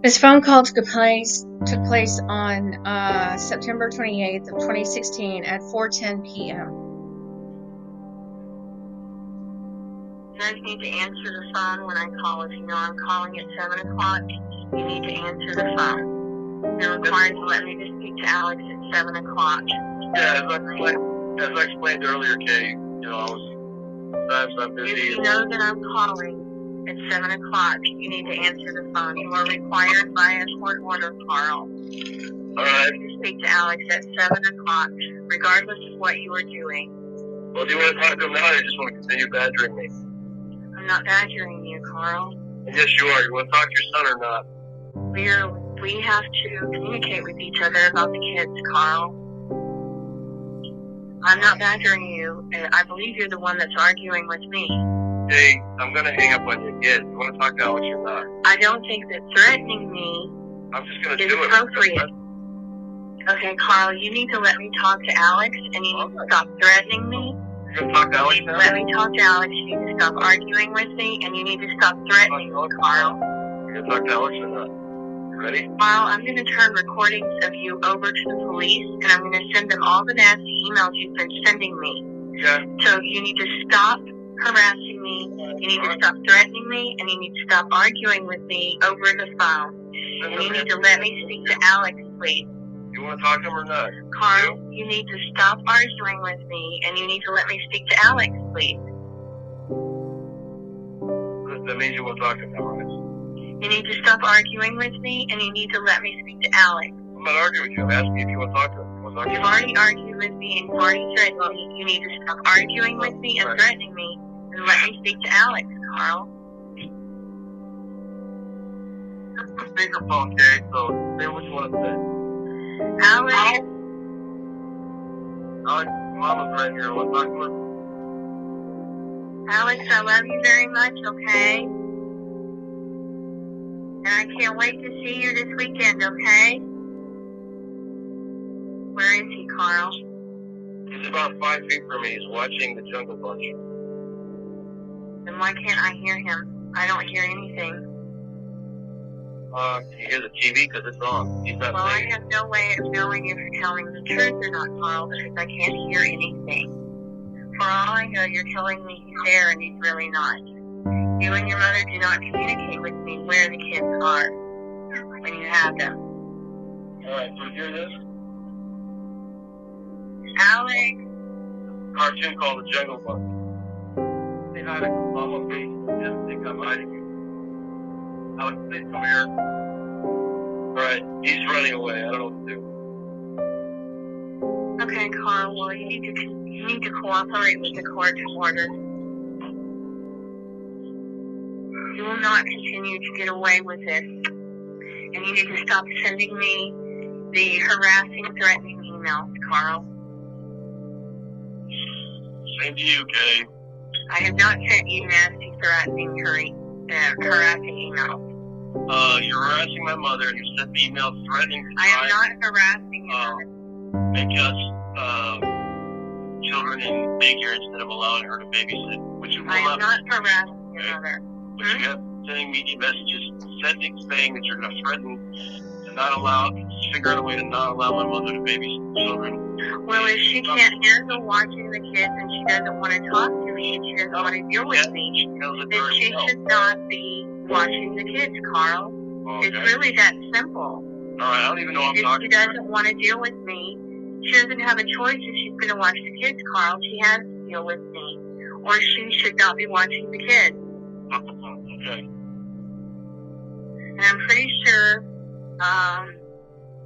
This phone call took place on September 28th of 2016 at 4:10 p.m. You guys need to answer the phone when I call. If you know I'm calling at 7 o'clock, you need to answer the phone. You're required to let me to speak to Alex at 7 o'clock. Yeah, as I explained earlier, Kay, sometimes I'm busy. If you know that I'm calling at 7 o'clock, you need to answer the phone. You are required by a court order, Carl. All right. You need to speak to Alex at 7 o'clock, regardless of what you are doing. Well, do you want to talk to him now, or you just want to continue badgering me? I'm not badgering you, Carl. Yes, you are. You want to talk to your son or not? We have to communicate with each other about the kids, Carl. I'm not badgering you. I believe you're the one that's arguing with me. Hey, I'm going to hang up on you again. You want to talk to Alex or not? I don't think that threatening me I'm just going to is do it. appropriate. Okay, Carl, you need to let me talk to Alex, and you need to stop threatening me. You're going to talk to Alex now? Let me talk to Alex. You need to stop arguing with me, and you need to stop threatening me, Carl. You're going to talk to Alex or not? You ready? Carl, I'm going to turn recordings of you over to the police, and I'm going to send them all the nasty emails you've been sending me. Yeah. So you need to stop harassing me, you need to stop threatening me, and you need to stop arguing with me over the phone. And you need to let me speak to Alex, please. You want to talk to him or not? Carl, you need to stop arguing with me, and you need to let me speak to Alex, please. That means you want to talk to him now, right? You need to stop arguing with me, and you need to let me speak to Alex. I'm not arguing with you. I'm asking if you want to talk to him. You want to talk to him? You've already argued with me, and you've already threatened me. You need to stop arguing with me and threatening me, and let me speak to Alex, Carl. This is the speakerphone, Kay, so say what you want to say. Alex? Alex, Mama's right here. Want to talk to her? Alex, I love you very much, okay? And I can't wait to see you this weekend, okay? Where is he, Carl? He's about 5 feet from me. He's watching the Jungle Bunch. Then why can't I hear him? I don't hear anything. Can you hear the TV? Because it's on. He's not Well, saying. I have no way of knowing if you're telling the truth or not, Carl, because I can't hear anything. For all I know, you're telling me he's there and he's really not. You and your mother do not communicate with me where the kids are when you have them. Alright, so hear this? Alex? Cartoon called the Jungle Bunch. Say hi to Mama, please. Just think I'm hiding you. Alex, please come here. Alright, he's running away. I don't know what to do. Okay, Carl, well, you need to cooperate with the court order. You will not continue to get away with this. And you need to stop sending me the harassing, threatening emails, Carl. Same to you, Kay. I have not sent you nasty, threatening, harassing emails. You're harassing my mother, and you sent me emails threatening to I am not harassing you. make us children in daycare instead of allowing her to babysit, which you will I am not harassing your mother. But you have sending me messages, saying that you're going to threaten to not allow, figure out a way to not allow my mother to babysit children. Well, if she can't handle watching the kids and she doesn't want to talk to me and she doesn't want to deal with me, then she should not be watching the kids, Carl. Okay. It's really that simple. All right, I don't even know what I'm If talking she about. doesn't want to deal with me, she doesn't have a choice if she's going to watch the kids, Carl. She has to deal with me. Or she should not be watching the kids. Okay. And I'm pretty sure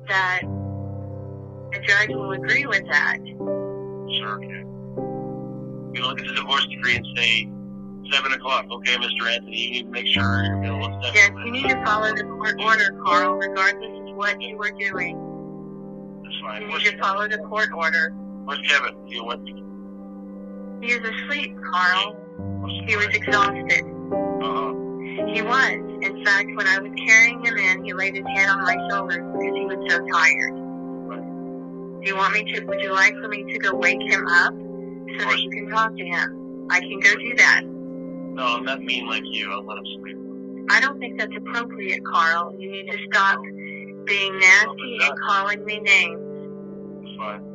that a judge will agree with that. Sure, okay. You look at the divorce decree and say, 7 o'clock. Okay, Mr. Anthony, you need to make sure you're going to look at Yes, you need to follow the court order, Carl, regardless of what you are doing. That's fine. You need to follow the court order. Where's Kevin? You went. He was asleep, Carl. He was exhausted. He was. In fact, when I was carrying him in, he laid his head on my shoulders because he was so tired. Do you want me to, would you like for me to go wake him up so that you can talk to him? I can go do that. No, I'm not mean like you. I'll let him sleep. I don't think that's appropriate, Carl. You need to stop being nasty and calling me names. It's fine.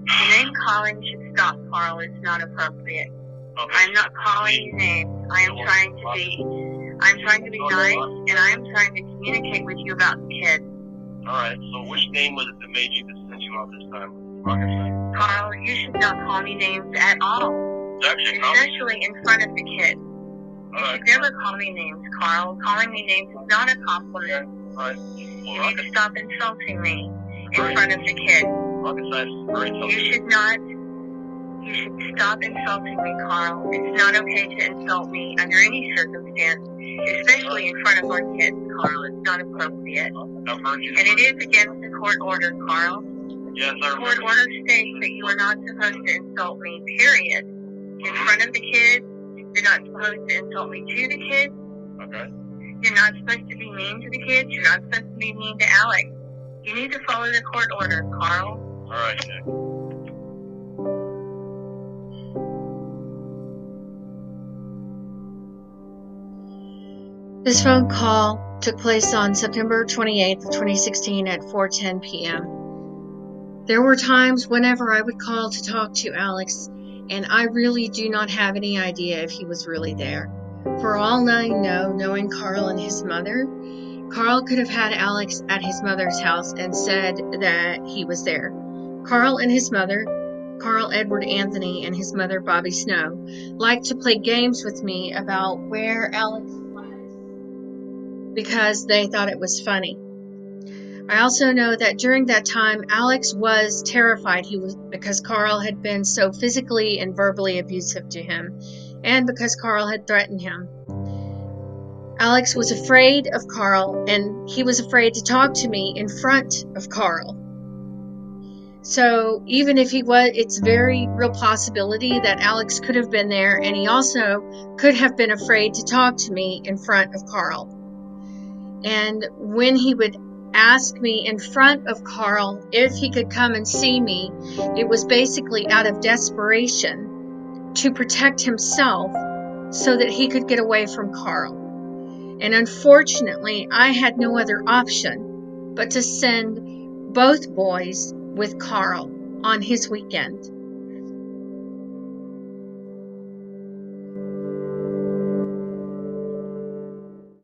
The name calling should stop, Carl. It's not appropriate. Okay. I'm not calling you names. I'm trying to be nice, and I'm trying to communicate with you about the kids. Alright, so which name was it that made you to send you out this time? Rocket science. Carl, you should not call me names at all, It's actually a compliment. especially in front of the kids. You Alright. should never call me names, Carl. Calling me names is not a compliment. Alright. You need to stop insulting me in front of the kids. Rocket science is very tough. You should stop insulting me, Carl. It's not okay to insult me under any circumstance, especially in front of our kids, Carl. It's not appropriate. I've heard you. And it is against the court order, Carl. Yes, The I court remember. order states that you are not supposed to insult me, period. In front of the kids, you're not supposed to insult me to the kids. Okay. You're not supposed to be mean to the kids. You're not supposed to be mean to Alex. You need to follow the court order, Carl. Alright, Nick. This phone call took place on September 28th, 2016 at 4:10 p.m. There were times whenever I would call to talk to Alex, and I really do not have any idea if he was really there. For all I know, knowing Carl and his mother, Carl could have had Alex at his mother's house and said that he was there. Carl and his mother, Carl Edward Anthony and his mother Bobby Snow, liked to play games with me about where Alex was because they thought it was funny. I also know that during that time, Alex was terrified because Carl had been so physically and verbally abusive to him, and because Carl had threatened him. Alex was afraid of Carl, and he was afraid to talk to me in front of Carl. So even if he was, it's very real possibility that Alex could have been there, and he also could have been afraid to talk to me in front of Carl. And when he would ask me in front of Carl if he could come and see me, it was basically out of desperation to protect himself so that he could get away from Carl. And unfortunately, I had no other option but to send both boys with Carl on his weekend.